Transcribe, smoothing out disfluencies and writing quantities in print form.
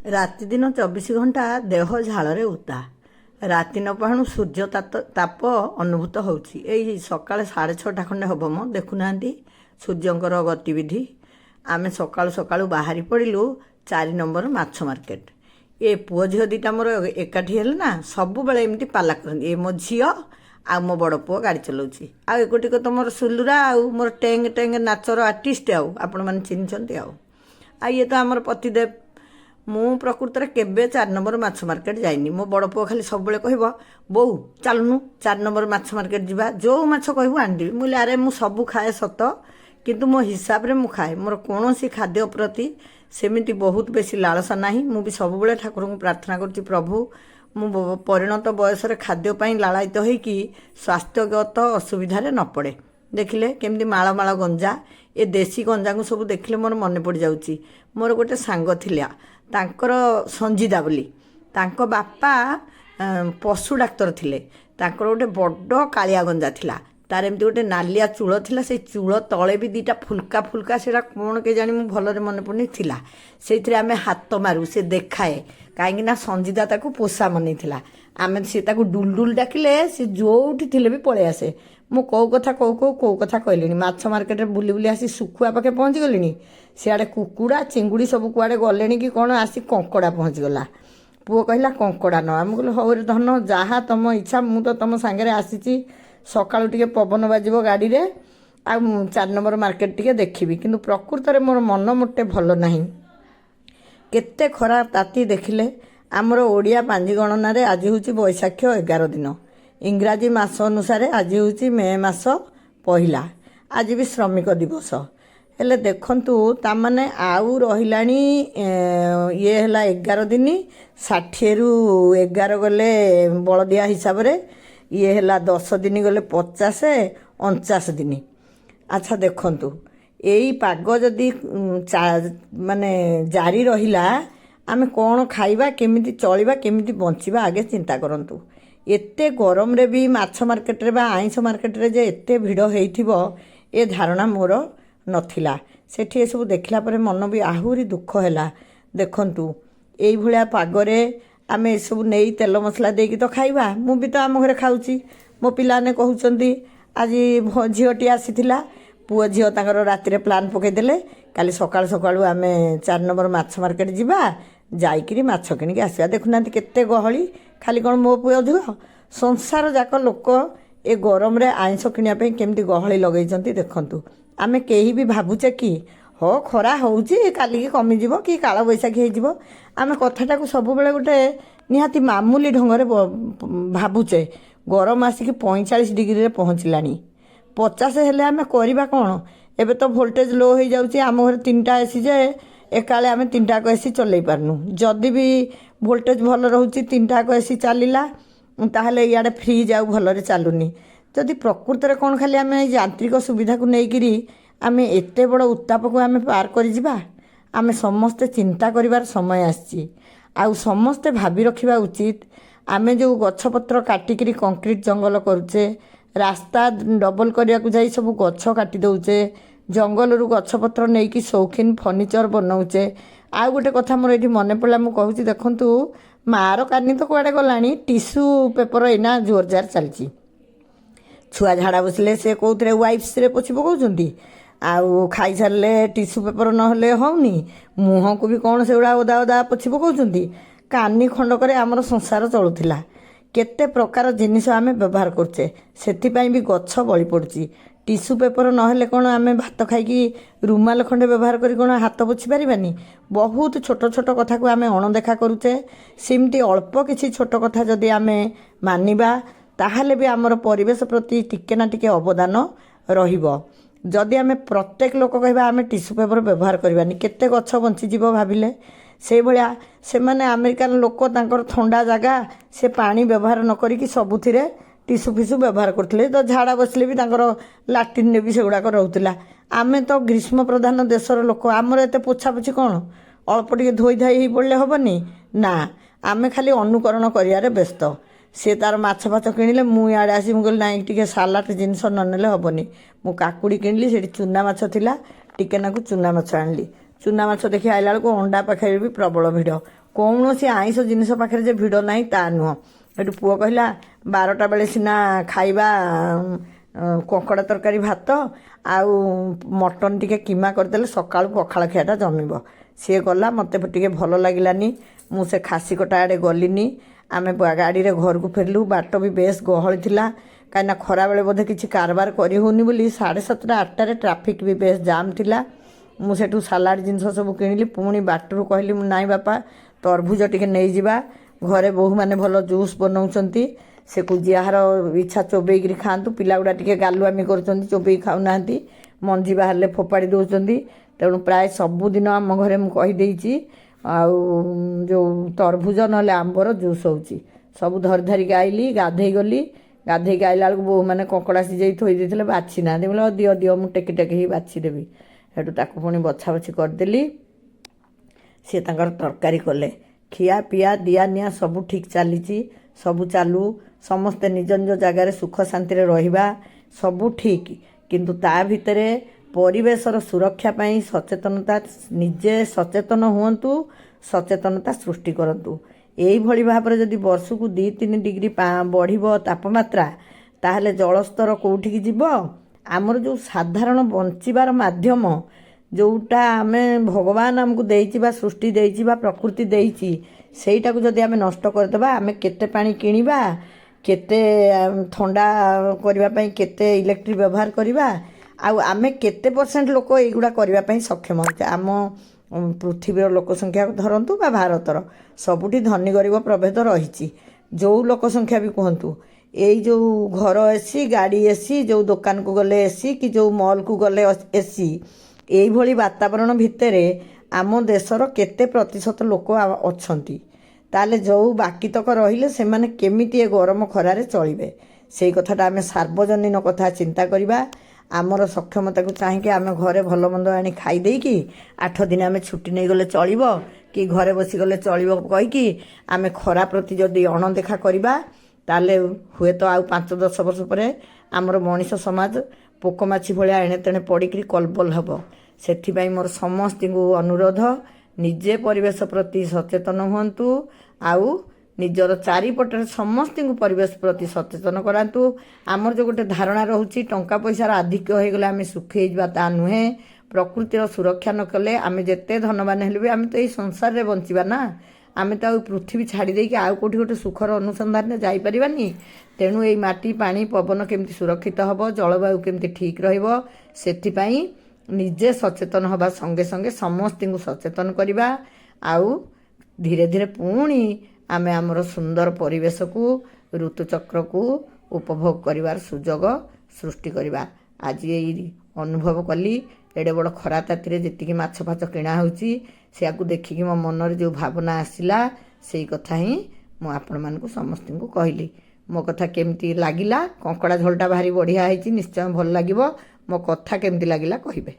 ରାତି ଦିନ 24 ଘଣ୍ଟା ଦେହ ଝାଳରେ ଉତ୍ତା। ରାତି ନ ପାହୁଣୁ ସୂର୍ଯ୍ୟ ତାପ ଅନୁଭୂତ ହେଉଛି। ଏଇ ସକାଳେ 6:30 ଖଣ୍ଡେ ହେବ ମ ଦେଖୁନାହାନ୍ତି ସୂର୍ଯ୍ୟଙ୍କର ଗତିବିଧି। ଆମେ ସକାଳୁ ସକାଳୁ ବାହାରି ପଡ଼ିଲୁ 4 ନମ୍ବର ମାଛ ମାର୍କେଟ। ଏ ପୁଅ ଝିଅ ଦୁଇଟା ମୋର ଏକାଠି ହେଲେ ନା ସବୁବେଳେ ଏମିତି ପାଲା କରନ୍ତି। ଏ ମୋ ଝିଅ ଆଉ ମୋ ବଡ଼ ପୁଅ ଗାଡ଼ି ଚଲାଉଛି, ଆଉ ଏକୋଟିକ ତ ମୋର ସୁଲୁରା ଆଉ ମୋର ଟେଙ୍ଗ ଟେଙ୍ଗ ନାଚର ଆର୍ଟିଷ୍ଟ, ଆଉ ଆପଣମାନେ ଚିହ୍ନିଛନ୍ତି। ଆଉ ଇଏ ତ ଆମର ପତିଦେବ। ମୁଁ ପ୍ରକୃତରେ କେବେ 4 ନମ୍ବର ମାଛ ମାର୍କେଟ ଯାଇନି। ମୋ ବଡ଼ ପୁଅ ଖାଲି ସବୁବେଳେ କହିବ, ବୋଉ ଚାଲୁନୁ 4 ନମ୍ବର ମାଛ ମାର୍କେଟ ଯିବା, ଯେଉଁ ମାଛ କହିବୁ ଆଣିଦେବି। ମୁଁ କହିଲି ଆରେ ମୁଁ ସବୁ ଖାଏ ସତ, କିନ୍ତୁ ମୋ ହିସାବରେ ମୁଁ ଖାଏ। ମୋର କୌଣସି ଖାଦ୍ୟ ପ୍ରତି ସେମିତି ବହୁତ ବେଶୀ ଲାଳସା ନାହିଁ। ମୁଁ ବି ସବୁବେଳେ ଠାକୁରଙ୍କୁ ପ୍ରାର୍ଥନା କରୁଛି, ପ୍ରଭୁ ମୁଁ ପରିଣତ ବୟସରେ ଖାଦ୍ୟ ପାଇଁ ଲାଳାୟିତ ହେଇକି ସ୍ୱାସ୍ଥ୍ୟଗତ ଅସୁବିଧାରେ ନ ପଡ଼େ। ଦେଖିଲେ କେମିତି ମାଳ ମାଳ ଗଞ୍ଜା, ଏ ଦେଶୀ ଗଞ୍ଜାକୁ ସବୁ ଦେଖିଲେ ମୋର ମନେ ପଡ଼ିଯାଉଛି। ମୋର ଗୋଟେ ସାଙ୍ଗ ଥିଲା, ତାଙ୍କର ସଞ୍ଜିଦା ବୋଲି, ତାଙ୍କ ବାପା ପଶୁ ଡାକ୍ତର ଥିଲେ। ତାଙ୍କର ଗୋଟେ ବଡ଼ କାଳିଆ ଗଞ୍ଜା ଥିଲା, ତାର ଏମିତି ଗୋଟେ ନାଲିଆ ଚୂଳ ଥିଲା, ସେଇ ଚୂଳ ତଳେ ବି ଦୁଇଟା ଫୁଲକା ଫୁଲକା, ସେଇଟା କ'ଣ କେଜାଣି ମୁଁ ଭଲରେ ମନେ ପଡ଼ୁନି, ଥିଲା। ସେଇଥିରେ ଆମେ ହାତ ମାରୁ, ସେ ଦେଖାଏ, କାହିଁକି ନା ସଞ୍ଜିଦା ତାକୁ ପୋଷା ମନେଇଥିଲା। ଆମେ ସେ ତାକୁ ଡୁଲଡୁଲ ଡାକିଲେ ସେ ଯେଉଁଠି ଥିଲେ ବି ପଳେଇ ଆସେ। ମୁଁ କେଉଁ କଥା କହିଲିଣି। ମାଛ ମାର୍କେଟରେ ବୁଲି ବୁଲି ଆସି ଶୁଖୁଆ ପାଖେ ପହଞ୍ଚିଗଲିଣି, ସିଆଡ଼େ କୁକୁଡ଼ା ଚିଙ୍ଗୁଡ଼ି ସବୁ କୁଆଡ଼େ ଗଲେଣି କି କ'ଣ, ଆସି କଙ୍କଡ଼ା ପହଞ୍ଚିଗଲା। ପୁଅ କହିଲା କଙ୍କଡ଼ା ନେବା। ମୁଁ କହିଲି ହଉ ରେ ଧନ, ଯାହା ତମ ଇଚ୍ଛା, ମୁଁ ତ ତମ ସାଙ୍ଗରେ ଆସିଛି। ସକାଳୁ ଟିକେ ପବନ ବାଜିବ ଗାଡ଼ିରେ, ଆଉ 4 ନମ୍ବର ମାର୍କେଟ ଟିକେ ଦେଖିବି। କିନ୍ତୁ ପ୍ରକୃତରେ ମୋର ମନ ମୋଟେ ଭଲ ନାହିଁ। କେତେ ଖରା ତାତି ଦେଖିଲେ। ଆମର ଓଡ଼ିଆ ପାଞ୍ଜି ଗଣନାରେ ଆଜି ହେଉଛି ବୈଶାଖ 11 ଦିନ, ଇଂରାଜୀ ମାସ ଅନୁସାରେ ଆଜି ହେଉଛି ମେ ମାସ 1। ଆଜି ବି ଶ୍ରମିକ ଦିବସ। ହେଲେ ଦେଖନ୍ତୁ, ତାମାନେ ଆଉ ରହିଲାଣି ଇଏ ହେଲା 11 ଦିନ, 60ରୁ 11 ଗଲେ ବଳଦିଆ ହିସାବରେ, ଇଏ ହେଲା 10 ଦିନ ଗଲେ 50, 49 ଦିନ। ଆଚ୍ଛା ଦେଖନ୍ତୁ, ଏଇ ପାଗ ଯଦି ମାନେ ଜାରି ରହିଲା, ଆମେ କ'ଣ ଖାଇବା, କେମିତି ଚଳିବା, କେମିତି ବଞ୍ଚିବା, ଆଗେ ଚିନ୍ତା କରନ୍ତୁ। ଏତେ ଗରମରେ ବି ମାଛ ମାର୍କେଟରେ ବା ଆଇଁଷ ମାର୍କେଟରେ ଯେ ଏତେ ଭିଡ଼ ହେଇଥିବ, ଏ ଧାରଣା ମୋର ନଥିଲା। ସେଠି ଏସବୁ ଦେଖିଲା ପରେ ମନ ବି ଆହୁରି ଦୁଃଖ ହେଲା। ଦେଖନ୍ତୁ, ଏଇଭଳିଆ ପାଗରେ ଆମେ ଏସବୁ ନେଇ ତେଲ ମସଲା ଦେଇକି ତ ଖାଇବା। ମୁଁ ବି ତ ଆମ ଘରେ ଖାଉଛି। ମୋ ପିଲାମାନେ କହୁଛନ୍ତି, ଆଜି ଝିଅଟି ଆସିଥିଲା, ପୁଅ ଝିଅ ତାଙ୍କର ରାତିରେ ପ୍ଲାନ୍ ପକାଇଦେଲେ, କାଲି ସକାଳୁ ସକାଳୁ ଆମେ 4 ନମ୍ବର ମାଛ ମାର୍କେଟ ଯିବା, ଯାଇକିରି ମାଛ କିଣିକି ଆସିବା। ଦେଖୁନାହାନ୍ତି କେତେ ଗହଳି, ଖାଲି କ'ଣ ମୋ ପୁଅ ଝିଅ, ସଂସାର ଯାକ ଲୋକ ଏ ଗରମରେ ଆଇଁଷ କିଣିବା ପାଇଁ କେମିତି ଗହଳି ଲଗେଇଛନ୍ତି ଦେଖନ୍ତୁ। ଆମେ କେହି ବି ଭାବୁଛେ କି ହଁ ଖରା ହେଉଛି, କାଲିକି କମିଯିବ, କି କାଳବୈଶାଖୀ ହେଇଯିବ। ଆମେ କଥାଟାକୁ ସବୁବେଳେ ଗୋଟେ ନିହାତି ମାମୁଲି ଢଙ୍ଗରେ ଭାବୁଛେ। ଗରମ ଆସିକି 45 ଡିଗ୍ରୀରେ ପହଞ୍ଚିଲାଣି। 50 ହେଲେ ଆମେ କରିବା କ'ଣ? ଏବେ ତ ଭୋଲ୍ଟେଜ୍ ଲୋ ହେଇଯାଉଛି। ଆମ ଘରେ 3ଟା ଏସି ଯେ ଏକାଳେ ଆମେ 3ଟାକ ଏସି ଚଲେଇ ପାରୁନୁ। ଯଦି ବି ଭୋଲ୍ଟେଜ୍ ଭଲ ରହୁଛି, 3ଟାକ ଏସି ଚାଲିଲା, ତାହେଲେ ଇଆଡ଼େ ଫ୍ରିଜ୍ ଆଉ ଭଲରେ ଚାଲୁନି। ଯଦି ପ୍ରକୃତରେ କ'ଣ ଖାଲି ଆମେ ଏଇ ଯାନ୍ତ୍ରିକ ସୁବିଧାକୁ ନେଇକିରି ଆମେ ଏତେ ବଡ଼ ଉତ୍ତାପକୁ ଆମେ ପାର କରିଯିବା? ଆମେ ସମସ୍ତେ ଚିନ୍ତା କରିବାର ସମୟ ଆସିଛି। ଆଉ ସମସ୍ତେ ଭାବି ରଖିବା ଉଚିତ, ଆମେ ଯେଉଁ ଗଛପତ୍ର କାଟିକିରି କଂକ୍ରିଟ ଜଙ୍ଗଲ କରୁଛେ, ରାସ୍ତା ଡବଲ କରିବାକୁ ଯାଇ ସବୁ ଗଛ କାଟି ଦେଉଛେ, ଜଙ୍ଗଲରୁ ଗଛପତ୍ର ନେଇକି ସୌଖିନ ଫର୍ଣ୍ଣିଚର ବନାଉଛେ। ଆଉ ଗୋଟେ କଥା ମୋର ଏଇଠି ମନେ ପଡ଼ିଲା, ମୁଁ କହୁଛି ଦେଖନ୍ତୁ, ମାର କାନି ତ କୁଆଡ଼େ ଗଲାଣି, ଟିସ୍ୟୁ ପେପର ଏଇନା ଜୋରଜାର ଚାଲିଛି। ଛୁଆ ଝାଡ଼ା ବସିଲେ ସେ କେଉଁଥିରେ ୱାଇପ୍ସରେ ପୋଛି ପକାଉଛନ୍ତି, ଆଉ ଖାଇସାରିଲେ ଟିସ୍ୟୁ ପେପର ନହେଲେ ହେଉନି, ମୁହଁକୁ ବି କ'ଣ ସେଗୁଡ଼ା ଓଦା ଓଦା ପୋଛି ପକାଉଛନ୍ତି। କାନି ଖଣ୍ଡକରେ ଆମର ସଂସାର ଚଳୁଥିଲା। କେତେ ପ୍ରକାର ଜିନିଷ ଆମେ ବ୍ୟବହାର କରୁଛେ, ସେଥିପାଇଁ ବି ଗଛ ବଳି ପଡ଼ୁଛି। ଟିସ୍ୟୁ ପେପର ନହେଲେ କ'ଣ ଆମେ ଭାତ ଖାଇକି ରୁମାଲ ଖଣ୍ଡେ ବ୍ୟବହାର କରି କ'ଣ ହାତ ପୋଛି ପାରିବାନି? ବହୁତ ଛୋଟ ଛୋଟ କଥାକୁ ଆମେ ଅଣଦେଖା କରୁଛେ। ସେମିତି ଅଳ୍ପ କିଛି ଛୋଟ କଥା ଯଦି ଆମେ ମାନିବା, ତାହେଲେ ବି ଆମର ପରିବେଶ ପ୍ରତି ଟିକେ ନା ଟିକେ ଅବଦାନ ରହିବ। ଯଦି ଆମେ ପ୍ରତ୍ୟେକ ଲୋକ କହିବା ଆମେ ଟିସ୍ୟୁ ପେପର ବ୍ୟବହାର କରିବାନି, କେତେ ଗଛ ବଞ୍ଚିଯିବ ଭାବିଲେ? ସେଇଭଳିଆ ସେମାନେ ଆମେରିକାନ ଲୋକ, ତାଙ୍କର ଥଣ୍ଡା ଜାଗା, ସେ ପାଣି ବ୍ୟବହାର ନ କରିକି ସବୁଥିରେ ଟିସ୍ୟୁ ଫିସ୍ୟୁ ବ୍ୟବହାର କରୁଥିଲେ। ତ ଝାଡ଼ା ବସିଲେ ବି ତାଙ୍କର ଲାଟ୍ରିନ୍ରେ ବି ସେଗୁଡ଼ାକ ରହୁଥିଲା। ଆମେ ତ ଗ୍ରୀଷ୍ମ ପ୍ରଧାନ ଦେଶର ଲୋକ, ଆମର ଏତେ ପୋଛାପୋଛି କ'ଣ? ଅଳ୍ପ ଟିକେ ଧୋଇ ଧାଇ ହେଇ ପଡ଼ିଲେ ହେବନି ନା? ଆମେ ଖାଲି ଅନୁକରଣ କରିବାରେ ବ୍ୟସ୍ତ। ସେ ତାର ମାଛ ଫାଛ କିଣିଲେ, ମୁଁ ଇଆଡ଼େ ଆସି ମୁଁ କହିଲି ନାଇଁ, ଟିକେ ସାଲାଡ଼ ଜିନିଷ ନ ନେଲେ ହେବନି। ମୁଁ କାକୁଡ଼ି କିଣିଲି, ସେଠି ଚୁନା ମାଛ ଥିଲା, ଟିକେ ନାକୁ ଚୁନା ମାଛ ଆଣିଲି। ଚୁନା ମାଛ ଦେଖି ଆଇଲା ବେଳକୁ ଅଣ୍ଡା ପାଖରେ ବି ପ୍ରବଳ ଭିଡ଼। କୌଣସି ଆଇଁଷ ଜିନିଷ ପାଖରେ ଯେ ଭିଡ଼ ନାହିଁ ତା ନୁହଁ। ଏଠୁ ପୁଅ କହିଲା 12ଟା ବେଳେ ସିନା ଖାଇବା କଙ୍କଡ଼ା ତରକାରୀ ଭାତ ଆଉ ମଟନ୍ ଟିକେ କିମା କରିଦେଲେ ସକାଳୁ ପଖାଳ ଖିଆଟା ଜମିବ। ସିଏ ଗଲା, ମୋତେ ଟିକେ ଭଲ ଲାଗିଲାନି, ମୁଁ ସେ ଖାସି କଟା ଆଡ଼େ ଗଲିନି। ଆମେ ଗାଡ଼ିରେ ଘରକୁ ଫେରିଲୁ। ବାଟ ବି ବେଶ୍ ଗହଳି ଥିଲା, କାହିଁକିନା ଖରାବେଳେ ବୋଧେ କିଛି କାରବାର କରି ହେଉନି ବୋଲି 7:30 8ଟାରେ ଟ୍ରାଫିକ୍ ବି ବେଶ୍ ଜାମ୍ ଥିଲା। ମୁଁ ସେଠୁ ସାଲାଡ଼ ଜିନିଷ ସବୁ କିଣିଲି। ପୁଣି ବାଟରୁ କହିଲି ମୁଁ ନାଇଁ ବାପା ତରଭୁଜ ଟିକେ ନେଇଯିବା, ଘରେ ବୋହୂମାନେ ଭଲ ଜୁସ୍ ବନାଉଛନ୍ତି, ସେକୁ ଯାହାର ଇଚ୍ଛା ଚୋବେଇକିରି ଖାଆନ୍ତୁ। ପିଲାଗୁଡ଼ା ଟିକେ ଗାଲୁଆମି କରୁଛନ୍ତି, ଚୋବେଇକି ଖାଉନାହାନ୍ତି, ମଞ୍ଜି ବାହାରିଲେ ଫୋପାଡ଼ି ଦେଉଛନ୍ତି। ତେଣୁ ପ୍ରାୟ ସବୁଦିନ ଆମ ଘରେ ମୁଁ କହିଦେଇଛି ଆଉ ଯେଉଁ ତରଭୁଜ ନହେଲେ ଆମ୍ବର ଜୁସ୍ ହେଉଛି। ସବୁ ଧରିକି ଆଇଲି, ଗାଧେଇ ଗଲି। ଗାଧେଇକି ଆଇଲା ବେଳକୁ ବୋହୂମାନେ କଙ୍କଡ଼ା ସିଝେଇ ଥୋଇ ଦେଇଥିଲେ, ବାଛି ନାହାନ୍ତି। ବୋଲେ ଦିଅ ମୁଁ ଟେକି ହେଇ ବାଛିଦେବି। ସେଠୁ ତାକୁ ପୁଣି ବଛାବଛି କରିଦେଲି। ସିଏ ତାଙ୍କର ତରକାରୀ କଲେ। ଖିଆ ପିଆ ଦିଆ ନିଆ ସବୁ ଠିକ୍ ଚାଲିଛି। ସବୁ ଚାଲୁ, ସମସ୍ତେ ନିଜ ନିଜ ଜାଗାରେ ସୁଖ ଶାନ୍ତିରେ ରହିବା, ସବୁ ଠିକ୍। କିନ୍ତୁ ତା ଭିତରେ ପରିବେଶର ସୁରକ୍ଷା ପାଇଁ ସଚେତନତା, ନିଜେ ସଚେତନ ହୁଅନ୍ତୁ, ସଚେତନତା ସୃଷ୍ଟି କରନ୍ତୁ। ଏଇଭଳି ଭାବରେ ଯଦି ବର୍ଷକୁ 2-3 ଡିଗ୍ରୀ ବଢ଼ିବ ତାପମାତ୍ରା, ତାହେଲେ ଜଳସ୍ତର କେଉଁଠିକି ଯିବ? ଆମର ଯେଉଁ ସାଧାରଣ ବଞ୍ଚିବାର ମାଧ୍ୟମ, ଯେଉଁଟା ଆମେ ଭଗବାନ ଆମକୁ ଦେଇଛି ବା ସୃଷ୍ଟି ଦେଇଛି ବା ପ୍ରକୃତି ଦେଇଛି, ସେଇଟାକୁ ଯଦି ଆମେ ନଷ୍ଟ କରିଦେବା, ଆମେ କେତେ ପାଣି କିଣିବା, କେତେ ଥଣ୍ଡା କରିବା ପାଇଁ କେତେ ଇଲେକ୍ଟ୍ରିକ୍ ବ୍ୟବହାର କରିବା, ଆଉ ଆମେ କେତେ % ଲୋକ ଏଇଗୁଡ଼ା କରିବା ପାଇଁ ସକ୍ଷମ ହେଉଛେ? ଆମ ପୃଥିବୀର ଲୋକ ସଂଖ୍ୟା ଧରନ୍ତୁ ବା ଭାରତର, ସବୁଠି ଧନୀ ଗରିବ ପ୍ରଭେଦ ରହିଛି। ଯେଉଁ ଲୋକ ସଂଖ୍ୟା ବି କୁହନ୍ତୁ, ଏଇ ଯେଉଁ ଘର ଏସି, ଗାଡ଼ି ଏସି, ଯେଉଁ ଦୋକାନକୁ ଗଲେ ଏସି କି ଯେଉଁ ମଲ୍କୁ ଗଲେ ଏସି, ଏଇଭଳି ବାତାବରଣ ଭିତରେ ଆମ ଦେଶର କେତେ ପ୍ରତିଶତ ଲୋକ ଅଛନ୍ତି? ତାହେଲେ ଯେଉଁ ବାକିତକ ରହିଲେ ସେମାନେ କେମିତି ଏ ଗରମ ଖରାରେ ଚଳିବେ? ସେଇ କଥାଟା ଆମେ ସାର୍ବଜନୀନ କଥା ଚିନ୍ତା କରିବା। ଆମର ସକ୍ଷମତାକୁ ଚାହିଁକି ଆମେ ଘରେ ଭଲ ମନ୍ଦ ଆଣି ଖାଇ ଦେଇକି 8 ଦିନ ଆମେ ଛୁଟି ନେଇଗଲେ ଚଳିବ, କି ଘରେ ବସିଗଲେ ଚଳିବ କହିକି ଆମେ ଖରା ପ୍ରତି ଯଦି ଅଣଦେଖା କରିବା, ତାହେଲେ ହୁଏତ ଆଉ 5-10 ବର୍ଷ ପରେ ଆମର ମଣିଷ ସମାଜ ପୋକମାଛି ଭଳିଆ ଏଣେ ତେଣେ ପଡ଼ିକିରି କଲବଲ ହେବ। ସେଥିପାଇଁ ମୋର ସମସ୍ତଙ୍କୁ ଅନୁରୋଧ, ନିଜେ ପରିବେଶ ପ୍ରତି ସଚେତନ ହୁଅନ୍ତୁ, ଆଉ ନିଜର ଚାରିପଟରେ ସମସ୍ତଙ୍କୁ ପରିବେଶ ପ୍ରତି ସଚେତନ କରାନ୍ତୁ। ଆମର ଯେଉଁ ଗୋଟେ ଧାରଣା ରହୁଛି ଟଙ୍କା ପଇସାର ଆଧିକ୍ୟ ହୋଇଗଲେ ଆମେ ସୁଖୀ ହେଇଯିବା, ତା ନୁହେଁ। ପ୍ରକୃତିର ସୁରକ୍ଷା ନ କଲେ ଆମେ ଯେତେ ଧନବାନ ହେଲେ ବି ଆମେ ତ ଏଇ ସଂସାରରେ ବଞ୍ଚିବା ନା, ଆମେ ତ ଆଉ ପୃଥିବୀ ଛାଡ଼ି ଦେଇକି ଆଉ କେଉଁଠି ଗୋଟେ ସୁଖର ଅନୁସନ୍ଧାନରେ ଯାଇପାରିବାନି। ତେଣୁ ଏଇ ମାଟି ପାଣି ପବନ କେମିତି ସୁରକ୍ଷିତ ହେବ, ଜଳବାୟୁ କେମିତି ଠିକ୍ ରହିବ, ସେଥିପାଇଁ ନିଜେ ସଚେତନ ହେବା ସଙ୍ଗେ ସଙ୍ଗେ ସମସ୍ତଙ୍କୁ ସଚେତନ କରିବା। ଆଉ ଧୀରେ ଧୀରେ ପୁଣି ଆମେ ଆମର ସୁନ୍ଦର ପରିବେଶକୁ, ଋତୁଚକ୍ରକୁ ଉପଭୋଗ କରିବାର ସୁଯୋଗ ସୃଷ୍ଟି କରିବା। ଆଜି ଏଇ ଅନୁଭବ କଲି, ଏଡ଼େ ବଡ଼ ଖରା ତାତିରେ ଯେତିକି ମାଛ ଫାଛ କିଣା ହେଉଛି, ସେୟାକୁ ଦେଖିକି ମୋ ମନରେ ଯେଉଁ ଭାବନା ଆସିଲା, ସେଇ କଥା ହିଁ ମୁଁ ଆପଣମାନଙ୍କୁ ସମସ୍ତଙ୍କୁ କହିଲି। ମୋ କଥା କେମିତି ଲାଗିଲା? କଙ୍କଡ଼ା ଝୋଳଟା ଭାରି ବଢ଼ିଆ ହେଇଛି, ନିଶ୍ଚୟ ଭଲ ଲାଗିବ। ମୋ କଥା କେମିତି ଲାଗିଲା କହିବେ।